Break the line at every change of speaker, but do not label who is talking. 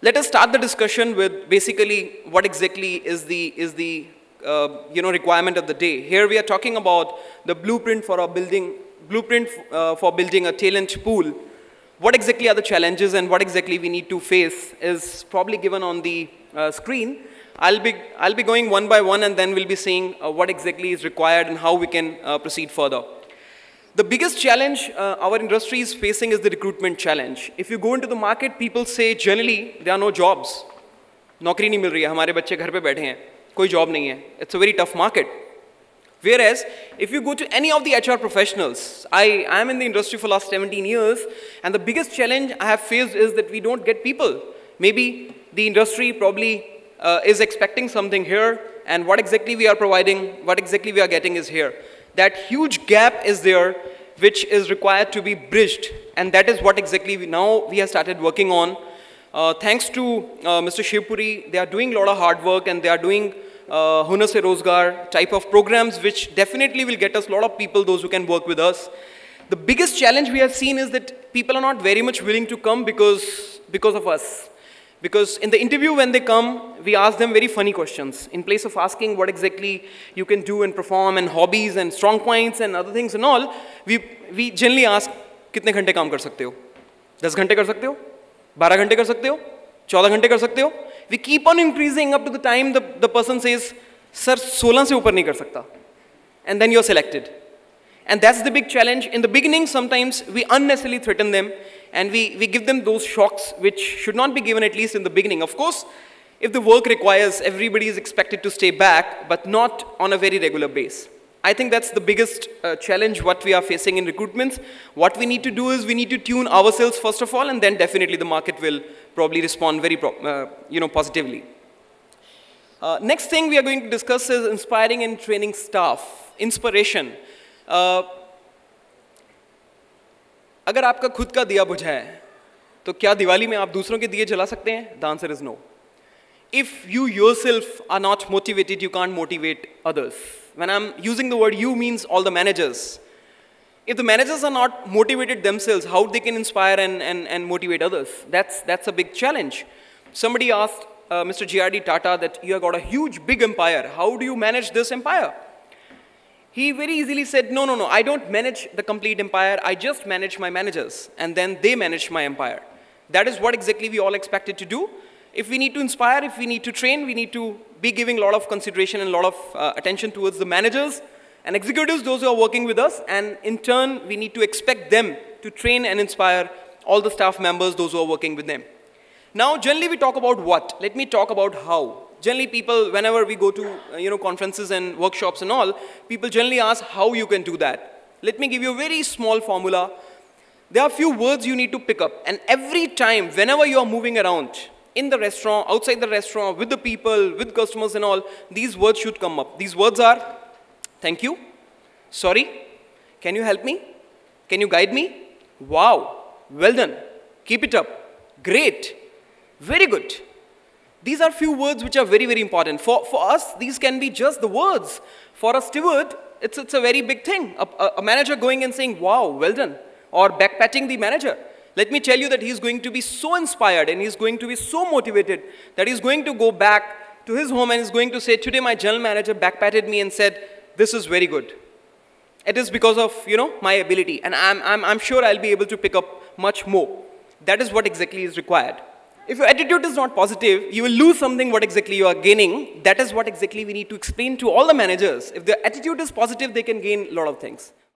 Let us start the discussion with basically what exactly is the requirement of the day. Here we are talking about the blueprint for building a talent pool. What exactly are the challenges and what exactly we need to face is probably given on the screen. I'll be going one by one, and then we'll be seeing what exactly is required and how we can proceed further. The biggest challenge our industry is facing is the recruitment challenge. If you go into the market, people say generally there are no jobs. नौकरी नहीं मिल रही है, हमारे बच्चे घर पे बैठे हैं, कोई job नहीं है. It's a very tough market. Whereas, if you go to any of the HR professionals, I am in the industry for the last 17 years, and the biggest challenge I have faced is that we don't get people. Maybe the industry probably is expecting something here, and what exactly we are providing, what exactly we are getting is here. That huge gap is there, which is required to be bridged, and that is what exactly we have started working on. Thanks to Mr. Shivpuri, they are doing a lot of hard work, and they are doing Hunar Se Rozgar type of programs, which definitely will get us a lot of people, those who can work with us. The biggest challenge we have seen is that people are not very much willing to come because of us. Because in the interview when they come, we ask them very funny questions. In place of asking what exactly you can do and perform and hobbies and strong points and other things and all, we generally ask, कितने घंटे काम कर सकते हो? 10 घंटे कर सकते हो? 12 घंटे कर सकते हो? 14 घंटे कर सकते हो? We keep on increasing up to the time the person says, sir, 16 से ऊपर नहीं कर सकता. And then you're selected. And that's the big challenge. In the beginning, sometimes we unnecessarily threaten them, and we give them those shocks which should not be given, at least in the beginning. Of course, if the work requires, everybody is expected to stay back, but not on a very regular basis. I think that's the biggest challenge what we are facing in recruitments. What we need to do is we need to tune ourselves first of all, and then definitely the market will probably respond very positively. Next thing we are going to discuss is inspiring and training staff. Inspiration. अगर आपका खुद का दिया बुझा है, तो क्या दिवाली में आप दूसरों के दिए जला सकते हैं? The answer is no. If you yourself are not motivated, you can't motivate others. When I'm using the word you means all the managers. If the managers are not motivated themselves, how they can inspire and motivate others? That's a big challenge. Somebody asked Mr. G.R.D. Tata that you have got a huge, big empire. How do you manage this empire? He very easily said, no, I don't manage the complete empire. I just manage my managers, and then they manage my empire. That is what exactly we all expected to do. If we need to inspire, if we need to train, we need to be giving a lot of consideration and a lot of attention towards the managers and executives, those who are working with us, and in turn, we need to expect them to train and inspire all the staff members, those who are working with them. Now, generally we talk about what? Let me talk about how. Generally people, whenever we go to conferences and workshops and all, people generally ask how you can do that. Let me give you a very small formula. There are a few words you need to pick up, and every time, whenever you are moving around, in the restaurant, outside the restaurant, with the people, with customers and all, these words should come up. These words are, thank you, sorry, can you help me, can you guide me, wow, well done, keep it up, great, very good. These are few words which are very, very important. For us, these can be just the words. For a steward, it's a very big thing. A manager going and saying, wow, well done, or backpatting the manager. Let me tell you that he's going to be so inspired and he's going to be so motivated that he's going to go back to his home and he's going to say, today my general manager backpatted me and said, this is very good. It is because of, my ability, and I'm sure I'll be able to pick up much more. That is what exactly is required. If your attitude is not positive, you will lose something what exactly you are gaining. That is what exactly we need to explain to all the managers. If their attitude is positive, they can gain a lot of things.